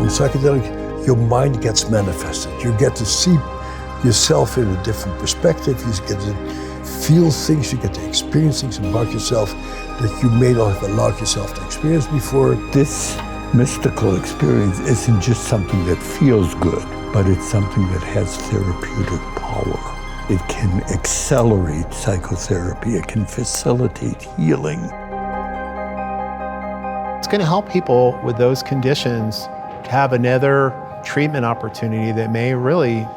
psychedelic, your mind gets manifested. You get to see yourself in a different perspective. You get to feel things, you get to experience things about yourself that you may not have allowed yourself to experience before. This mystical experience isn't just something that feels good, but it's something that has therapeutic power. It can accelerate psychotherapy, it can facilitate healing. It's going to help people with those conditions have another treatment opportunity that may really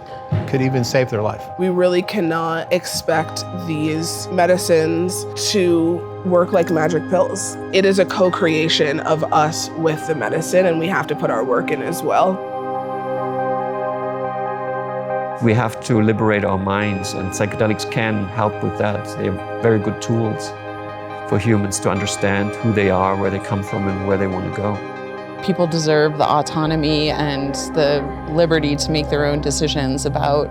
could even save their life. We really cannot expect these medicines to work like magic pills. It is a co-creation of us with the medicine, and we have to put our work in as well. We have to liberate our minds, and psychedelics can help with that. They're very good tools for humans to understand who they are, where they come from, and where they want to go. People deserve the autonomy and the liberty to make their own decisions about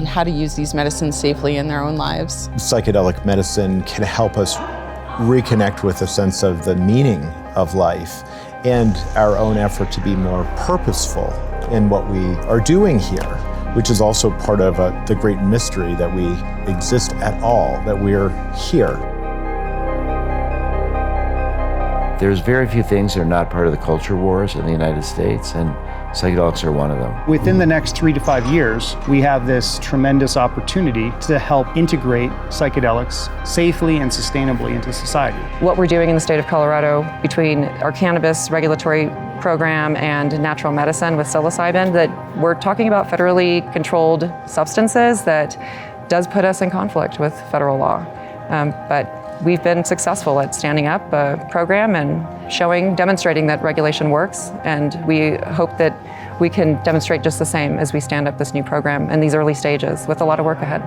how to use these medicines safely in their own lives. Psychedelic medicine can help us reconnect with a sense of the meaning of life and our own effort to be more purposeful in what we are doing here, which is also part of the great mystery that we exist at all, that we're here. There's very few things that are not part of the culture wars in the United States, and psychedelics are one of them. Within the next 3 to 5 years, we have this tremendous opportunity to help integrate psychedelics safely and sustainably into society. What we're doing in the state of Colorado between our cannabis regulatory program and natural medicine with psilocybin, that we're talking about federally controlled substances that does put us in conflict with federal law. But we've been successful at standing up a program and demonstrating that regulation works, and we hope that we can demonstrate just the same as we stand up this new program in these early stages with a lot of work ahead.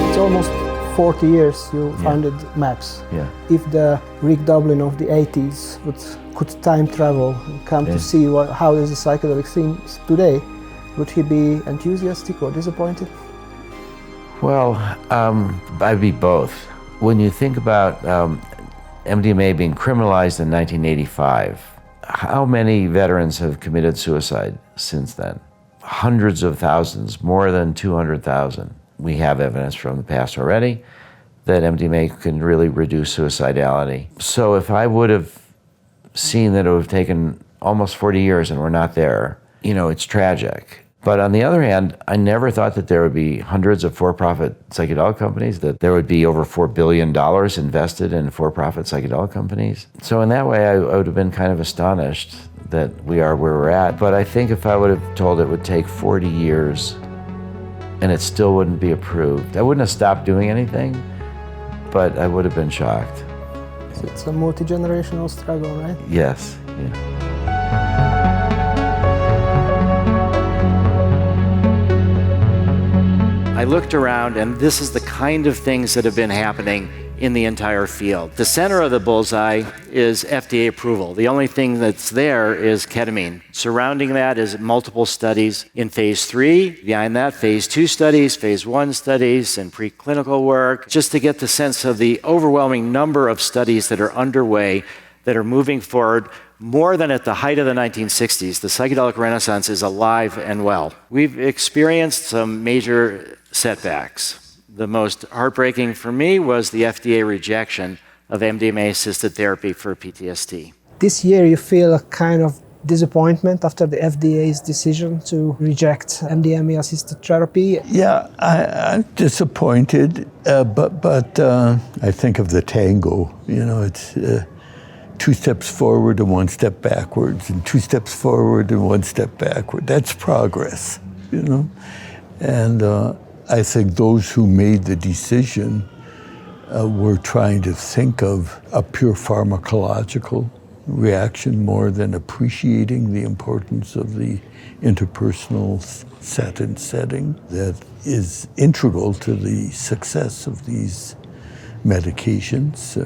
It's almost 40 years you founded MAPS. Yeah. If the Rick Doblin of the 80s could time travel and come to see how is the psychedelic scene today, would he be enthusiastic or disappointed? Well, I'd be both. When you think about MDMA being criminalized in 1985, how many veterans have committed suicide since then? Hundreds of thousands, more than 200,000. We have evidence from the past already that MDMA can really reduce suicidality. So if I would have seen that it would have taken almost 40 years and we're not there, it's tragic. But on the other hand, I never thought that there would be hundreds of for-profit psychedelic companies, that there would be over $4 billion invested in for-profit psychedelic companies. So in that way, I would have been kind of astonished that we are where we're at. But I think if I would have told it would take 40 years and it still wouldn't be approved, I wouldn't have stopped doing anything, but I would have been shocked. So it's a multi-generational struggle, right? Yes, yeah. I looked around, and this is the kind of things that have been happening in the entire field. The center of the bullseye is FDA approval. The only thing that's there is ketamine. Surrounding that is multiple studies in phase 3. Behind that, phase 2 studies, phase 1 studies, and preclinical work, just to get the sense of the overwhelming number of studies that are underway that are moving forward more than at the height of the 1960s. The Psychedelic Renaissance is alive and well. We've experienced some major setbacks. The most heartbreaking for me was the FDA rejection of MDMA-assisted therapy for PTSD. This year you feel a kind of disappointment after the FDA's decision to reject MDMA-assisted therapy? Yeah, I'm disappointed, but I think of the tango. It's 2 steps forward and 1 step backwards, and 2 steps forward and 1 step backward. That's progress, And I think those who made the decision were trying to think of a pure pharmacological reaction more than appreciating the importance of the interpersonal set and setting that is integral to the success of these medications,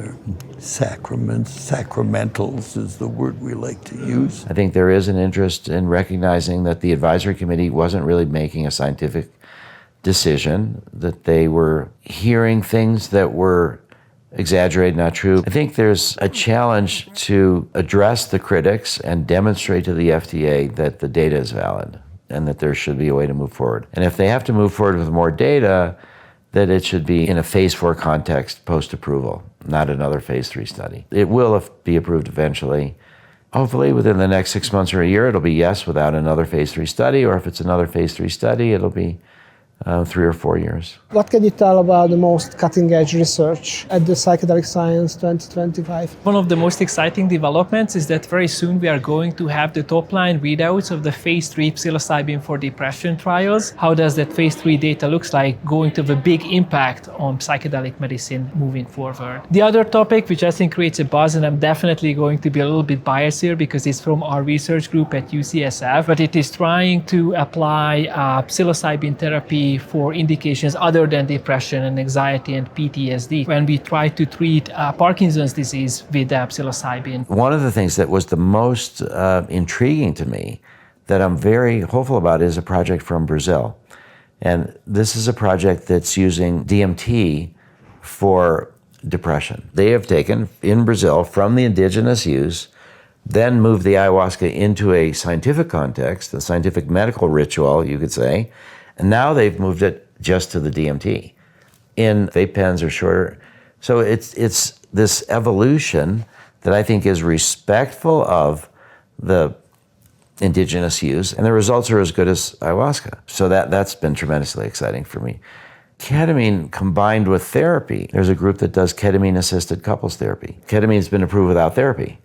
sacramentals is the word we like to use. I think there is an interest in recognizing that the advisory committee wasn't really making a scientific decision, that they were hearing things that were exaggerated, not true. I think there's a challenge to address the critics and demonstrate to the FDA that the data is valid and that there should be a way to move forward. And if they have to move forward with more data, that it should be in a phase 4 context post-approval, not another phase 3 study. It will be approved eventually. Hopefully within the next 6 months or a year, it'll be yes without another phase 3 study, or if it's another phase 3 study, it'll be 3 or 4 years. What can you tell about the most cutting-edge research at the Psychedelic Science 2025? One of the most exciting developments is that very soon we are going to have the top-line readouts of the phase 3 psilocybin for depression trials. How does that phase 3 data looks like going to have a big impact on psychedelic medicine moving forward? The other topic, which I think creates a buzz, and I'm definitely going to be a little bit biased here because it's from our research group at UCSF, but it is trying to apply psilocybin therapy for indications other than depression and anxiety and PTSD when we try to treat Parkinson's disease with psilocybin. One of the things that was the most intriguing to me that I'm very hopeful about is a project from Brazil. And this is a project that's using DMT for depression. They have taken, in Brazil, from the indigenous use, then moved the ayahuasca into a scientific context, a scientific medical ritual, you could say, and now they've moved it just to the DMT in vape pens or shorter. So it's this evolution that I think is respectful of the indigenous use, and the results are as good as ayahuasca. So that's been tremendously exciting for me. Ketamine combined with therapy. There's a group that does ketamine-assisted couples therapy. Ketamine's been approved without therapy.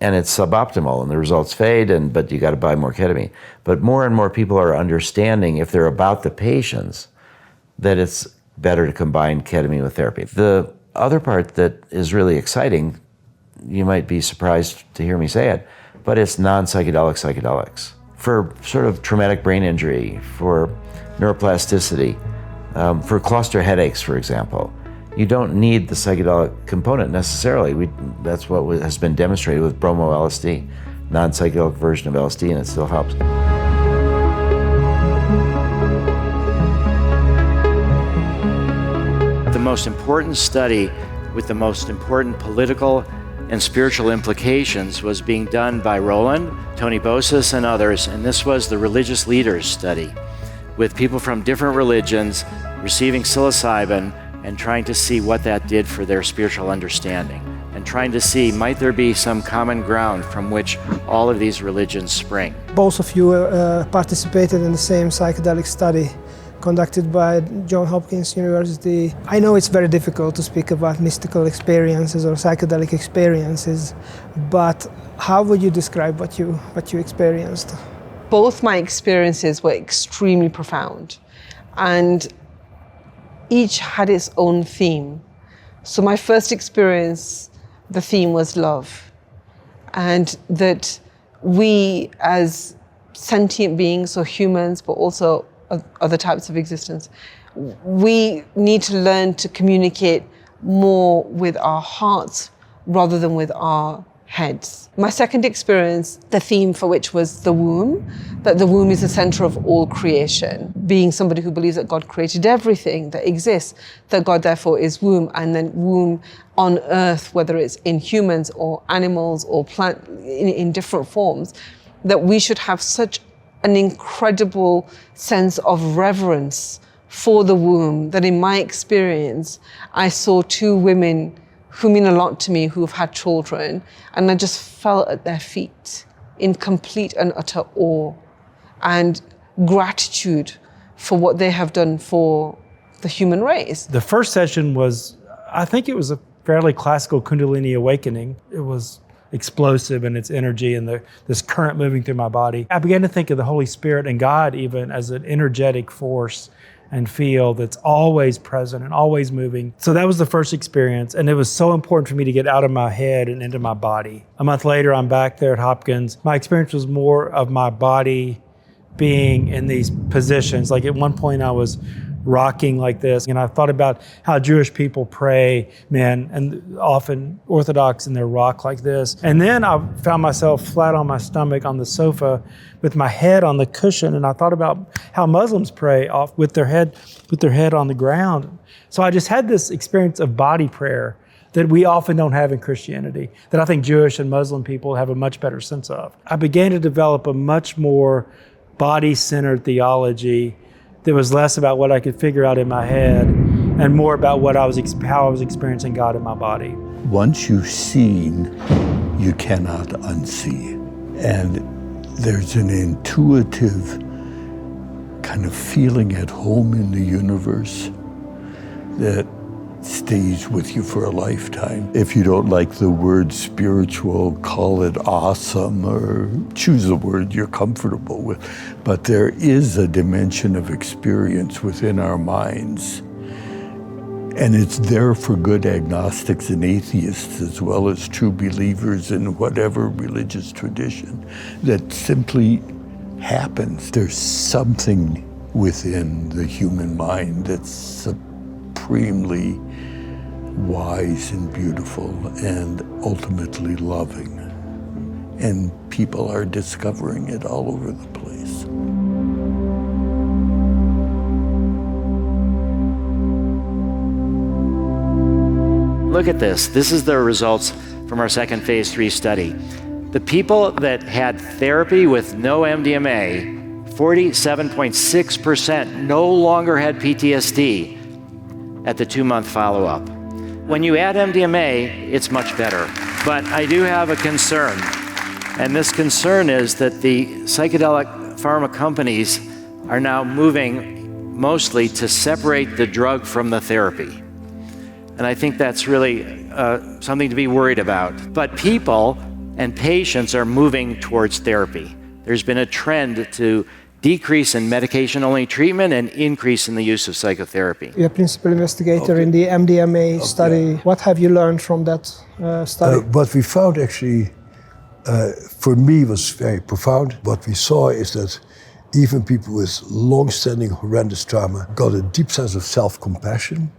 And it's suboptimal, and the results fade, but you got to buy more ketamine. But more and more people are understanding, if they're about the patients, that it's better to combine ketamine with therapy. The other part that is really exciting, you might be surprised to hear me say it, but it's non-psychedelic psychedelics. For sort of traumatic brain injury, for neuroplasticity, for cluster headaches, for example. You don't need the psychedelic component necessarily. That's what has been demonstrated with bromo-LSD, non-psychedelic version of LSD, and it still helps. The most important study with the most important political and spiritual implications was being done by Roland, Tony Bossis, and others, and this was the religious leaders study, with people from different religions receiving psilocybin and trying to see what that did for their spiritual understanding, and trying to see, might there be some common ground from which all of these religions spring. Both of you participated in the same psychedelic study conducted by Johns Hopkins University. I know it's very difficult to speak about mystical experiences or psychedelic experiences, but how would you describe what you experienced? Both my experiences were extremely profound, and each had its own theme. So my first experience, the theme was love. And that we as sentient beings, or humans, but also other types of existence, we need to learn to communicate more with our hearts rather than with our heads. My second experience, the theme for which was the womb, that the womb is the center of all creation. Being somebody who believes that God created everything that exists, that God therefore is womb, and then womb on earth, whether it's in humans or animals or plant in different forms, that we should have such an incredible sense of reverence for the womb, that in my experience, I saw two women who mean a lot to me, who have had children, and I just fell at their feet in complete and utter awe and gratitude for what they have done for the human race. The first session was, I think it was a fairly classical Kundalini awakening. It was explosive in its energy and this current moving through my body. I began to think of the Holy Spirit and God even as an energetic force and field that's always present and always moving. So that was the first experience, and it was so important for me to get out of my head and into my body. A month later, I'm back there at Hopkins. My experience was more of my body being in these positions. Like at one point I was rocking like this. And I thought about how Jewish people pray, man, and often Orthodox in their rock like this. And then I found myself flat on my stomach on the sofa with my head on the cushion, and I thought about how Muslims pray off with their head on the ground. So I just had this experience of body prayer that we often don't have in Christianity, that I think Jewish and Muslim people have a much better sense of. I began to develop a much more body-centered theology that was less about what I could figure out in my head and more about how I was experiencing God in my body. Once you've seen, you cannot unsee. And there's an intuitive kind of feeling at home in the universe that stays with you for a lifetime. If you don't like the word spiritual, call it awesome, or choose a word you're comfortable with. But there is a dimension of experience within our minds. And it's there for good agnostics and atheists, as well as true believers in whatever religious tradition, that simply happens. There's something within the human mind that's supremely wise and beautiful and ultimately loving. And people are discovering it all over the place. Look at this. This is the results from our second phase 3 study. The people that had therapy with no MDMA, 47.6% no longer had PTSD at the 2-month follow-up. When you add MDMA, it's much better. But I do have a concern, and this concern is that the psychedelic pharma companies are now moving mostly to separate the drug from the therapy. And I think that's really something to be worried about. But people and patients are moving towards therapy. There's been a trend to decrease in medication-only treatment and increase in the use of psychotherapy. You're a principal investigator in the MDMA study. What have you learned from that study? What we found actually, for me, was very profound. What we saw is that even people with long-standing horrendous trauma got a deep sense of self-compassion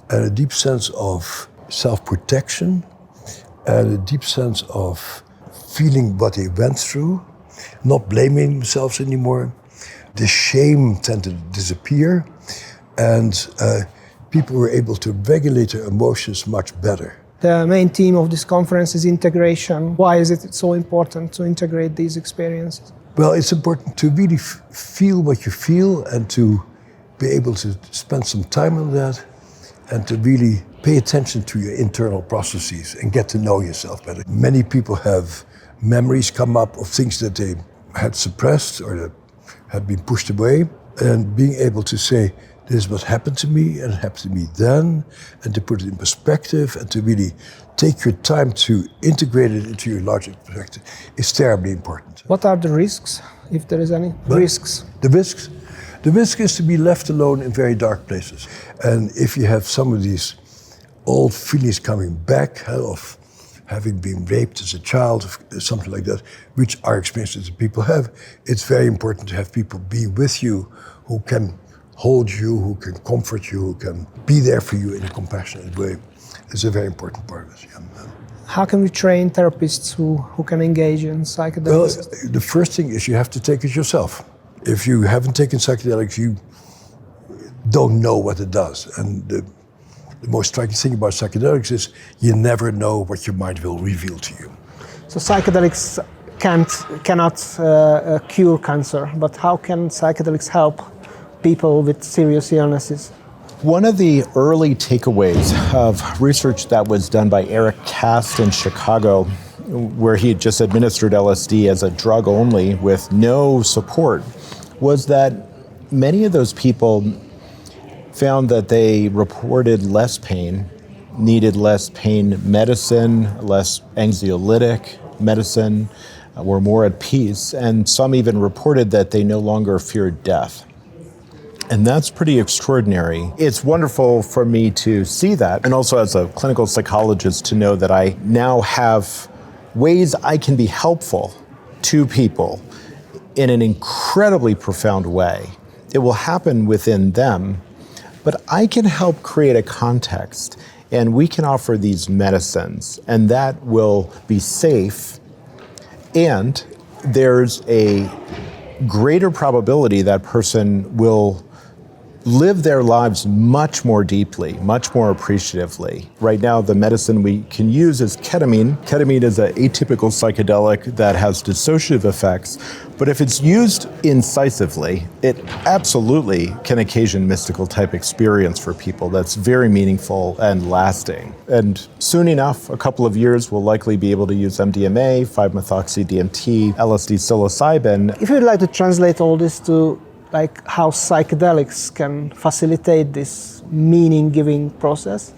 and a deep sense of self-protection and a deep sense of feeling what they went through, not blaming themselves anymore. The shame tended to disappear, and people were able to regulate their emotions much better. The main theme of this conference is integration. Why is it so important to integrate these experiences? Well, it's important to really feel what you feel and to be able to spend some time on that and to really pay attention to your internal processes and get to know yourself better. Many people have memories come up of things that they had suppressed or that had been pushed away, and being able to say, this is what happened to me and it happened to me then, and to put it in perspective and to really take your time to integrate it into your larger perspective is terribly important. What are the risks, if there is any? Risks? The risks? The risk is to be left alone in very dark places. And if you have some of these old feelings coming back of having been raped as a child, something like that, which are experiences that people have, it's very important to have people be with you who can hold you, who can comfort you, who can be there for you in a compassionate way. It's a very important part of it. Yeah. How can we train therapists who can engage in psychedelics? Well, the first thing is you have to take it yourself. If you haven't taken psychedelics, you don't know what it does. And the most striking thing about psychedelics is you never know what your mind will reveal to you. So psychedelics cannot cure cancer, but how can psychedelics help people with serious illnesses? One of the early takeaways of research that was done by Eric Kast in Chicago, where he had just administered LSD as a drug only with no support, was that many of those people found that they reported less pain, needed less pain medicine, less anxiolytic medicine, were more at peace, and some even reported that they no longer feared death. And that's pretty extraordinary. It's wonderful for me to see that, and also as a clinical psychologist to know that I now have ways I can be helpful to people in an incredibly profound way. It will happen within them, but I can help create a context, and we can offer these medicines, and that will be safe, and there's a greater probability that person will live their lives much more deeply, much more appreciatively. Right now, the medicine we can use is ketamine. Ketamine is an atypical psychedelic that has dissociative effects, but if it's used incisively, it absolutely can occasion mystical type experience for people that's very meaningful and lasting. And soon enough, a couple of years, we'll likely be able to use MDMA, 5-methoxy-DMT, LSD, psilocybin. If you'd like to translate all this to like how psychedelics can facilitate this meaning-giving process,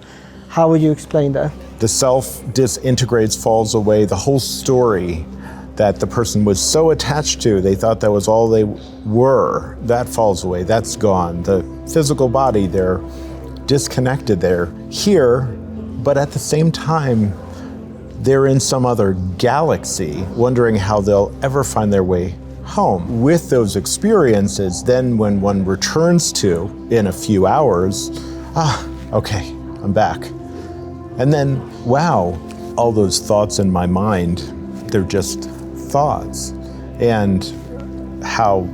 how would you explain that? The self disintegrates, falls away. The whole story that the person was so attached to, they thought that was all they were, that falls away, that's gone. The physical body, they're disconnected, they're here, but at the same time, they're in some other galaxy, wondering how they'll ever find their way home. With those experiences, then when one returns to, in a few hours, okay, I'm back. And then, wow, all those thoughts in my mind, they're just thoughts. And how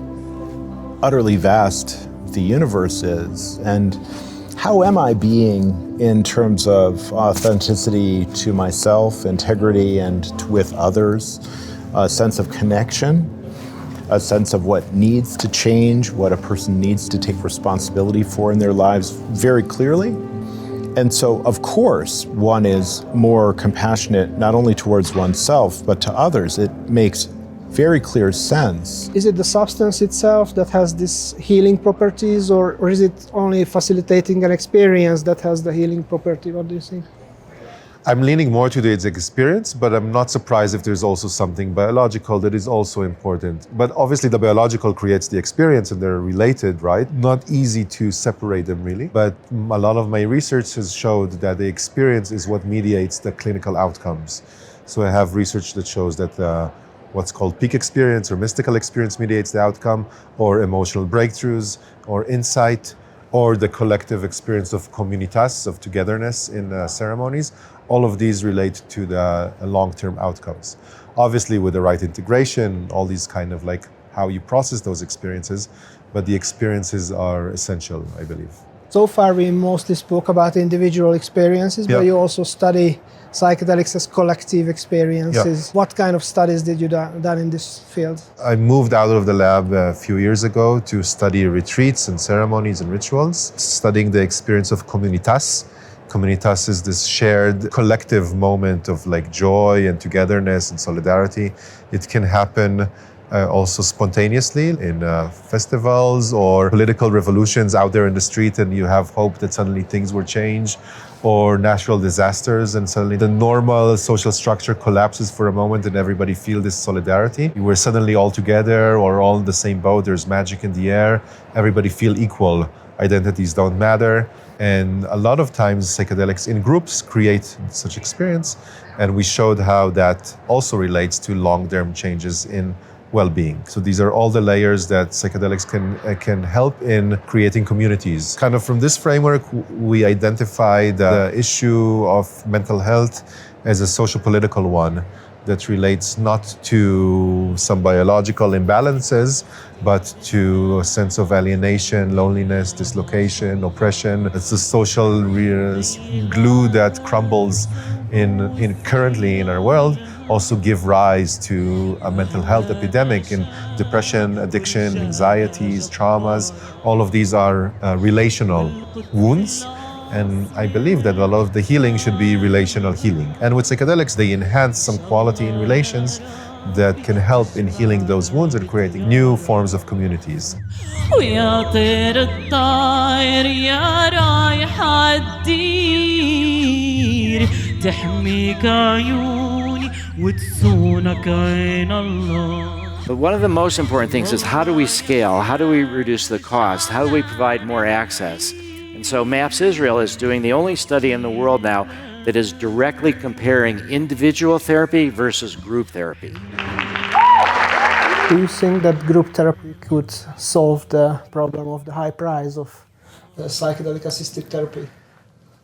utterly vast the universe is, and how am I being in terms of authenticity to myself, integrity, and with others, a sense of connection, a sense of what needs to change, what a person needs to take responsibility for in their lives very clearly. And so, of course, one is more compassionate not only towards oneself, but to others. It makes very clear sense. Is it the substance itself that has these healing properties, or is it only facilitating an experience that has the healing property? What do you think? I'm leaning more to its experience, but I'm not surprised if there's also something biological that is also important. But obviously the biological creates the experience and they're related, right? Not easy to separate them really. But a lot of my research has showed that the experience is what mediates the clinical outcomes. So I have research that shows that what's called peak experience or mystical experience mediates the outcome, or emotional breakthroughs, or insight, or the collective experience of communitas, of togetherness in ceremonies. All of these relate to the long-term outcomes. Obviously with the right integration, all these kind of like how you process those experiences, but the experiences are essential, I believe. So far we mostly spoke about individual experiences, but you also study psychedelics as collective experiences. What kind of studies did you done in this field? I moved out of the lab a few years ago to study retreats and ceremonies and rituals, studying the experience of communitas. Communitas is this shared collective moment of like joy and togetherness and solidarity. It can happen also spontaneously in festivals or political revolutions out there in the street, and you have hope that suddenly things will change, or natural disasters and suddenly the normal social structure collapses for a moment and everybody feel this solidarity. We're suddenly all together or all in the same boat, there's magic in the air, everybody feel equal, identities don't matter. And a lot of times psychedelics in groups create such experience, and we showed how that also relates to long-term changes in well-being. So these are all the layers that psychedelics can help in creating communities. Kind of from this framework, we identify the issue of mental health as a social-political one that relates not to some biological imbalances, but to a sense of alienation, loneliness, dislocation, oppression. It's the social glue that crumbles in currently in our world, also give rise to a mental health epidemic in depression, addiction, anxieties, traumas. All of these are relational wounds. And I believe that a lot of the healing should be relational healing. And with psychedelics, they enhance some quality in relations that can help in healing those wounds and creating new forms of communities. But one of the most important things is how do we scale? How do we reduce the cost? How do we provide more access? And so MAPS Israel is doing the only study in the world now that is directly comparing individual therapy versus group therapy. Do you think that group therapy could solve the problem of the high price of psychedelic assisted therapy?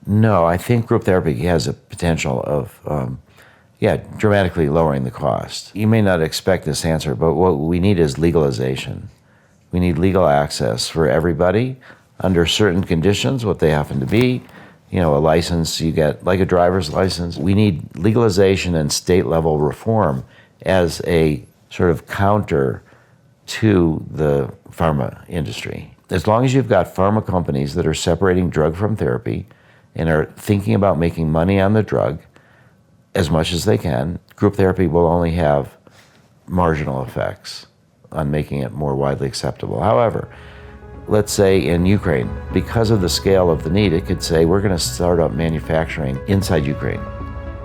No, I think group therapy has a potential of, dramatically lowering the cost. You may not expect this answer, but what we need is legalization. We need legal access for everybody under certain conditions, what they happen to be. You know, a license you get, like a driver's license. We need legalization and state-level reform as a sort of counter to the pharma industry. As long as you've got pharma companies that are separating drug from therapy and are thinking about making money on the drug as much as they can, group therapy will only have marginal effects on making it more widely acceptable. However, let's say in Ukraine, because of the scale of the need, it could say we're going to start up manufacturing inside Ukraine.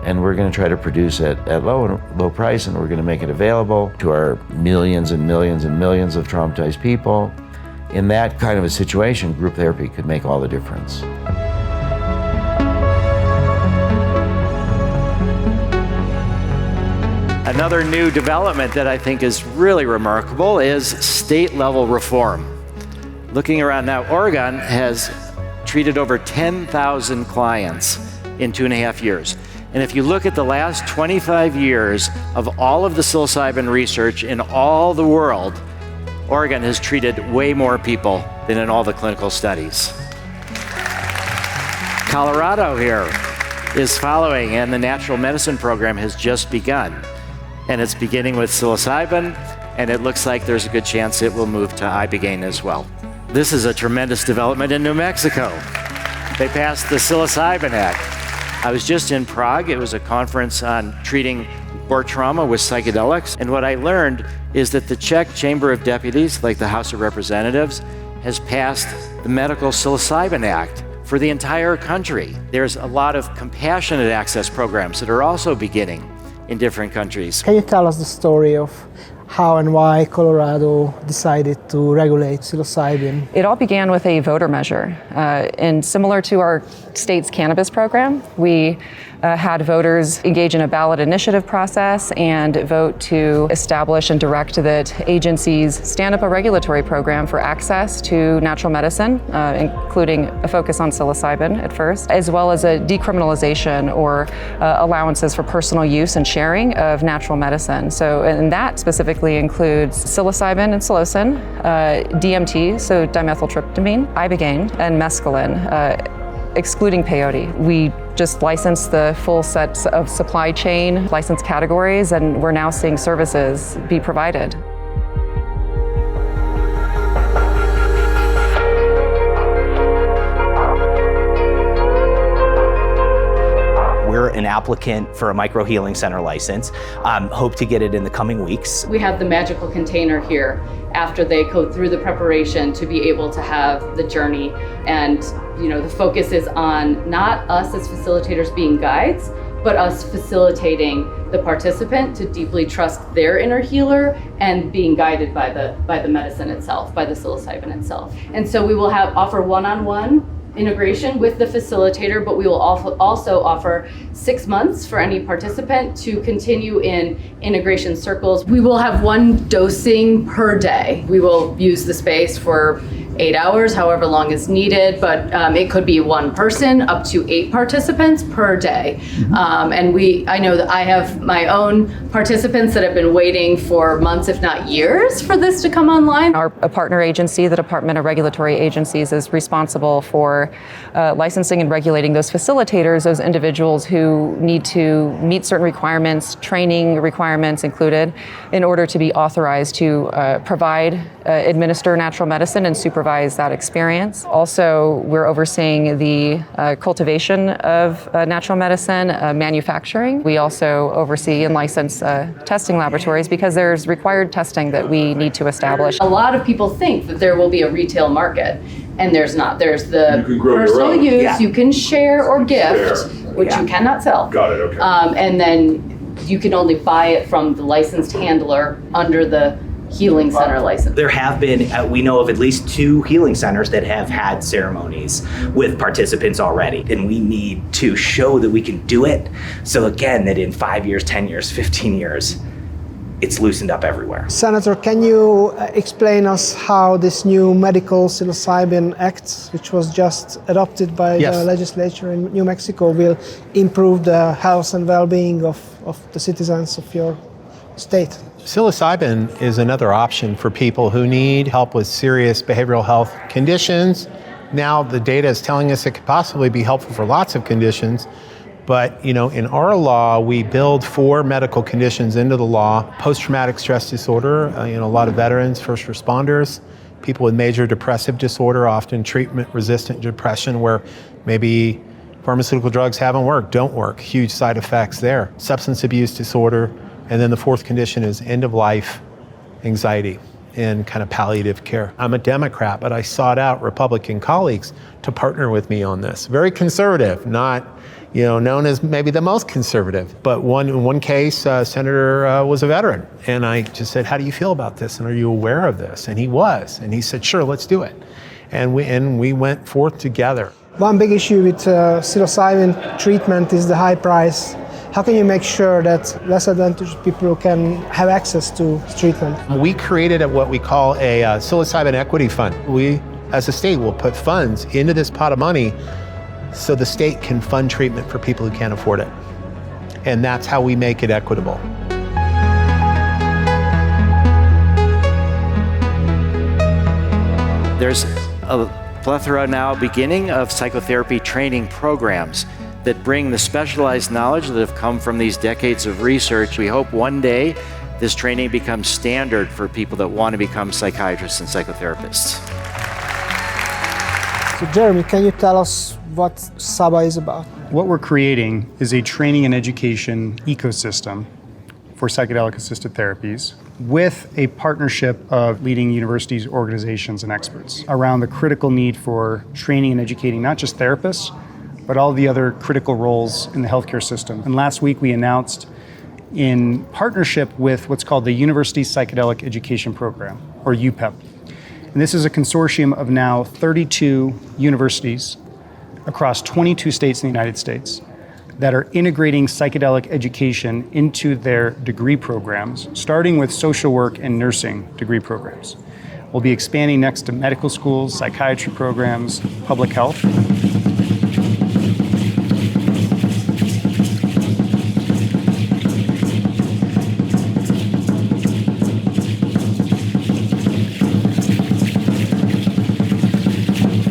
And we're going to try to produce it at low price, and we're going to make it available to our millions and millions and millions of traumatized people. In that kind of a situation, group therapy could make all the difference. Another new development that I think is really remarkable is state-level reform. Looking around now, Oregon has treated over 10,000 clients in 2.5 years. And if you look at the last 25 years of all of the psilocybin research in all the world, Oregon has treated way more people than in all the clinical studies. Colorado here is following, and the natural medicine program has just begun. And it's beginning with psilocybin, and it looks like there's a good chance it will move to ibogaine as well. This is a tremendous development in New Mexico. They passed the Psilocybin Act. I was just in Prague. It was a conference on treating war trauma with psychedelics. And what I learned is that the Czech Chamber of Deputies, like the House of Representatives, has passed the Medical Psilocybin Act for the entire country. There's a lot of compassionate access programs that are also beginning in different countries. Can you tell us the story of how and why Colorado decided to regulate psilocybin? It all began with a voter measure. And similar to our state's cannabis program, we had voters engage in a ballot initiative process and vote to establish and direct that agencies stand up a regulatory program for access to natural medicine, including a focus on psilocybin at first, as well as a decriminalization or allowances for personal use and sharing of natural medicine. So, and that specifically includes psilocybin and psilocin, DMT, so dimethyltryptamine, ibogaine, and mescaline, excluding peyote. We just licensed the full set of supply chain license categories, and we're now seeing services be provided. We're an applicant for a microhealing center license. Hope to get it in the coming weeks. We have the magical container here after they go through the preparation to be able to have the journey. And the focus is on not us as facilitators being guides, but us facilitating the participant to deeply trust their inner healer and being guided by the medicine itself, by the psilocybin itself. And so we will offer one-on-one integration with the facilitator, but we will also offer 6 months for any participant to continue in integration circles. We will have one dosing per day. We will use the space for 8 hours, however long is needed, but it could be one person up to 8 participants per day. And I know that I have my own participants that have been waiting for months, if not years, for this to come online. Our partner agency, the Department of Regulatory Agencies, is responsible for licensing and regulating those facilitators, those individuals who need to meet certain requirements, training requirements included, in order to be authorized to provide, administer natural medicine and supervise that experience. Also, we're overseeing the cultivation of natural medicine, manufacturing. We also oversee and license testing laboratories because there's required testing that we need to establish. A lot of people think that there will be a retail market, and there's not. There's the personal use, you can share or gift, which you cannot sell. Got it, okay. And then you can only buy it from the licensed handler under the healing center license. There have been, we know of at least 2 healing centers that have had ceremonies with participants already. And we need to show that we can do it. So again, that in 5 years, 10 years, 15 years, it's loosened up everywhere. Senator, can you explain us how this new medical psilocybin act, which was just adopted by the legislature in New Mexico, will improve the health and well-being of the citizens of your state? Psilocybin is another option for people who need help with serious behavioral health conditions. Now the data is telling us it could possibly be helpful for lots of conditions. But, in our law, we build 4 medical conditions into the law. Post-traumatic stress disorder, a lot of veterans, first responders, people with major depressive disorder, often treatment-resistant depression where maybe pharmaceutical drugs haven't worked, don't work, huge side effects there. Substance abuse disorder, and then the 4th condition is end-of-life anxiety and kind of palliative care. I'm a Democrat, but I sought out Republican colleagues to partner with me on this. Very conservative, not known as maybe the most conservative. But in one case, Senator was a veteran. And I just said, how do you feel about this? And are you aware of this? And he was. And he said, sure, let's do it. And we went forth together. One big issue with psilocybin treatment is the high price. How can you make sure that less advantaged people can have access to treatment? We created what we call a psilocybin equity fund. We, as a state, will put funds into this pot of money so the state can fund treatment for people who can't afford it. And that's how we make it equitable. There's a plethora now beginning of psychotherapy training programs that bring the specialized knowledge that have come from these decades of research. We hope one day this training becomes standard for people that want to become psychiatrists and psychotherapists. So Jeremy, can you tell us what Saba is about? What we're creating is a training and education ecosystem for psychedelic-assisted therapies with a partnership of leading universities, organizations, and experts around the critical need for training and educating not just therapists, but all the other critical roles in the healthcare system. And last week we announced, in partnership with what's called the University Psychedelic Education Program, or UPEP. And this is a consortium of now 32 universities across 22 states in the United States that are integrating psychedelic education into their degree programs, starting with social work and nursing degree programs. We'll be expanding next to medical schools, psychiatry programs, public health.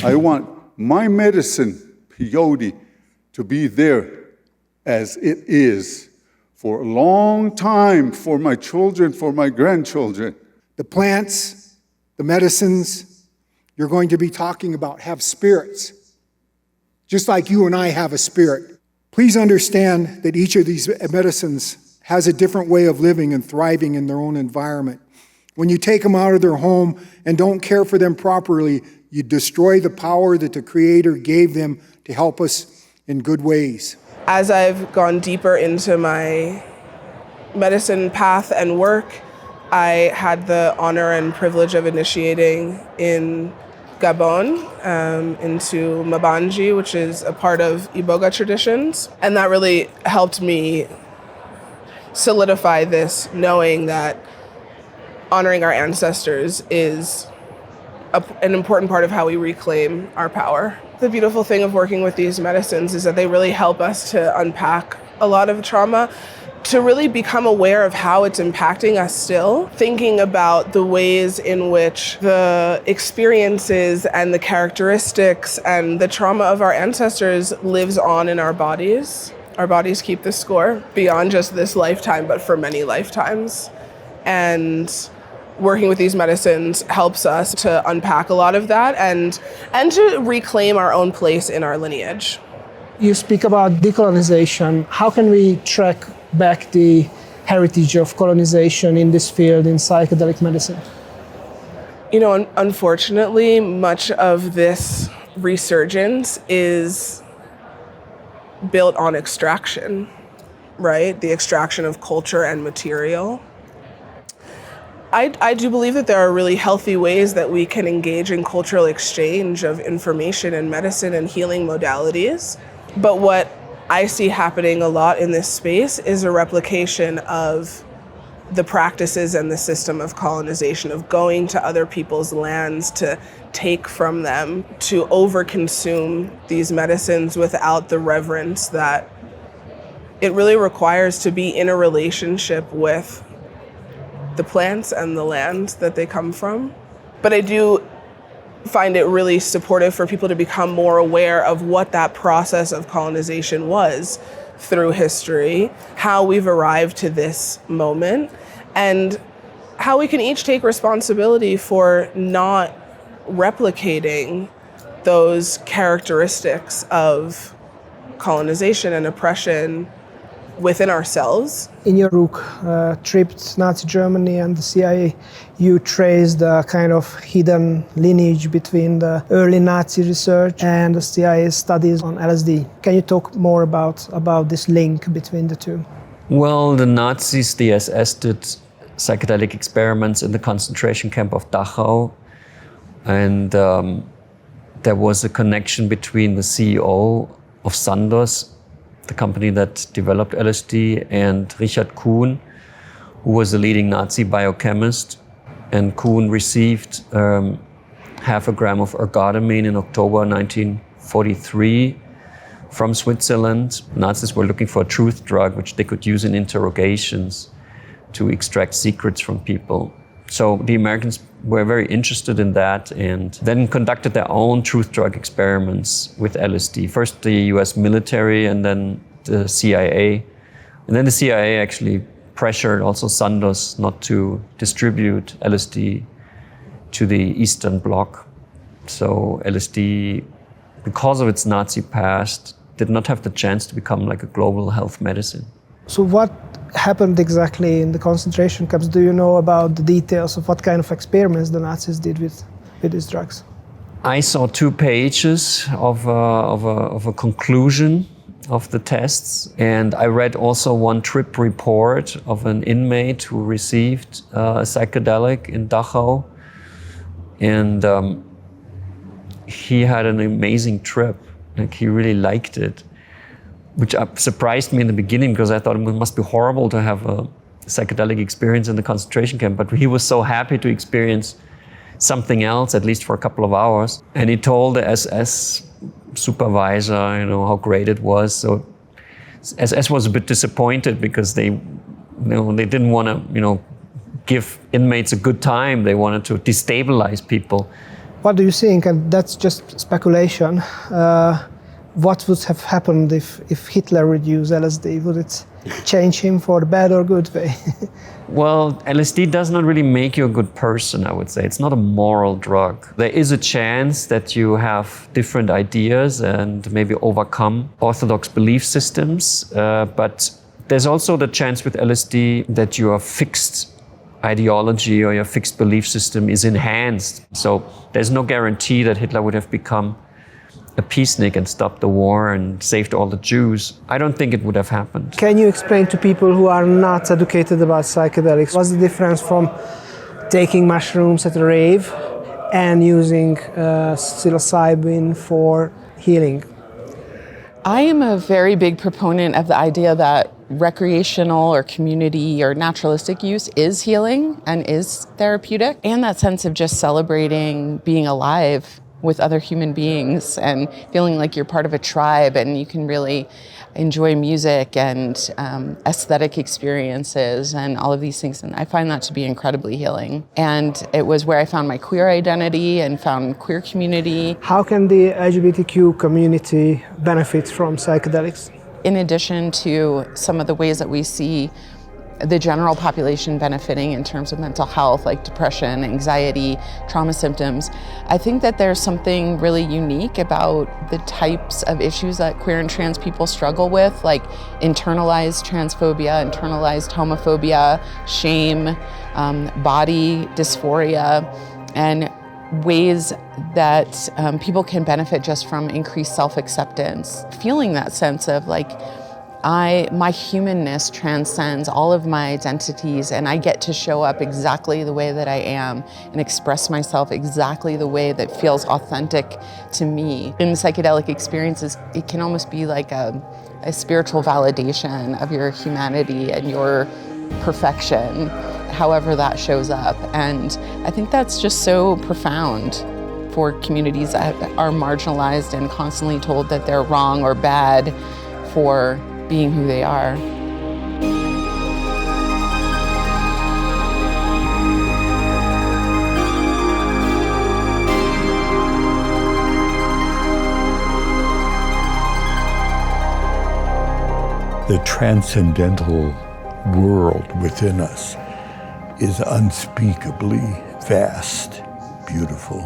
I want my medicine, peyote, to be there as it is for a long time for my children, for my grandchildren. The plants, the medicines you're going to be talking about have spirits, just like you and I have a spirit. Please understand that each of these medicines has a different way of living and thriving in their own environment. When you take them out of their home and don't care for them properly, you destroy the power that the Creator gave them to help us in good ways. As I've gone deeper into my medicine path and work, I had the honor and privilege of initiating in Gabon into Mabanji, which is a part of Iboga traditions. And that really helped me solidify this, knowing that honoring our ancestors is an important part of how we reclaim our power. The beautiful thing of working with these medicines is that they really help us to unpack a lot of trauma, to really become aware of how it's impacting us still, thinking about the ways in which the experiences and the characteristics and the trauma of our ancestors lives on in our bodies. Our bodies keep the score beyond just this lifetime, but for many lifetimes. And working with these medicines helps us to unpack a lot of that and to reclaim our own place in our lineage. You speak about decolonization. How can we track back the heritage of colonization in this field in psychedelic medicine? Unfortunately, much of this resurgence is built on extraction, right? The extraction of culture and material. I do believe that there are really healthy ways that we can engage in cultural exchange of information and medicine and healing modalities. But what I see happening a lot in this space is a replication of the practices and the system of colonization, of going to other people's lands to take from them, to overconsume these medicines without the reverence that it really requires to be in a relationship with the plants and the land that they come from. But I do find it really supportive for people to become more aware of what that process of colonization was through history, how we've arrived to this moment, and how we can each take responsibility for not replicating those characteristics of colonization and oppression within ourselves. In your book, Tripped Nazi Germany and the CIA, you trace the kind of hidden lineage between the early Nazi research and the CIA studies on LSD. Can you talk more about this link between the two? Well, the Nazis, the SS, did psychedelic experiments in the concentration camp of Dachau, and there was a connection between the CEO of Sandoz, the company that developed LSD, and Richard Kuhn, who was a leading Nazi biochemist. And Kuhn received half a gram of ergotamine in October 1943 from Switzerland. Nazis were looking for a truth drug, which they could use in interrogations to extract secrets from people. So the Americans were very interested in that and then conducted their own truth drug experiments with LSD. First the US military and then the CIA. And then the CIA actually pressured also Sandoz not to distribute LSD to the Eastern Bloc. So LSD, because of its Nazi past, did not have the chance to become like a global health medicine. So what happened exactly in the concentration camps? Do you know about the details of what kind of experiments the Nazis did with these drugs? I saw 2 pages of a conclusion of the tests, and I read also one trip report of an inmate who received a psychedelic in Dachau, and he had an amazing trip. Like, he really liked it, which surprised me in the beginning because I thought it must be horrible to have a psychedelic experience in the concentration camp. But he was so happy to experience something else, at least for a couple of hours. And he told the SS supervisor, how great it was. So SS was a bit disappointed because they didn't want to, give inmates a good time. They wanted to destabilize people. What do you think? And that's just speculation. What would have happened if Hitler would use LSD? Would it change him for the bad or good way? Well, LSD does not really make you a good person, I would say. It's not a moral drug. There is a chance that you have different ideas and maybe overcome orthodox belief systems. But there's also the chance with LSD that your fixed ideology or your fixed belief system is enhanced. So there's no guarantee that Hitler would have become a peacenik and stopped the war and saved all the Jews. I don't think it would have happened. Can you explain to people who are not educated about psychedelics, what's the difference from taking mushrooms at a rave and using psilocybin for healing? I am a very big proponent of the idea that recreational or community or naturalistic use is healing and is therapeutic, and that sense of just celebrating being alive with other human beings and feeling like you're part of a tribe and you can really enjoy music and aesthetic experiences and all of these things. And I find that to be incredibly healing. And it was where I found my queer identity and found queer community. How can the LGBTQ community benefit from psychedelics? In addition to some of the ways that we see the general population benefiting in terms of mental health, like depression, anxiety, trauma symptoms, I think that there's something really unique about the types of issues that queer and trans people struggle with, like internalized transphobia, internalized homophobia, shame, body dysphoria, and ways that people can benefit just from increased self-acceptance. Feeling that sense of like, my humanness transcends all of my identities and I get to show up exactly the way that I am and express myself exactly the way that feels authentic to me. In psychedelic experiences, it can almost be like a spiritual validation of your humanity and your perfection. however that shows up. And I think that's just so profound for communities that are marginalized and constantly told that they're wrong or bad for being who they are. The transcendental world within us is unspeakably vast, beautiful,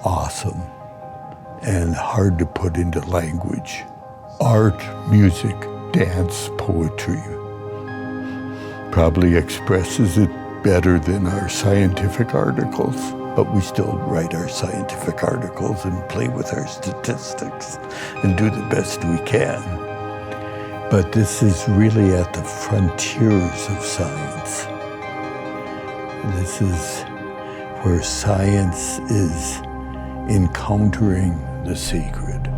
awesome, and hard to put into language. Art, music, dance, poetry probably expresses it better than our scientific articles, but we still write our scientific articles and play with our statistics and do the best we can. But this is really at the frontiers of science. This is where science is encountering the sacred.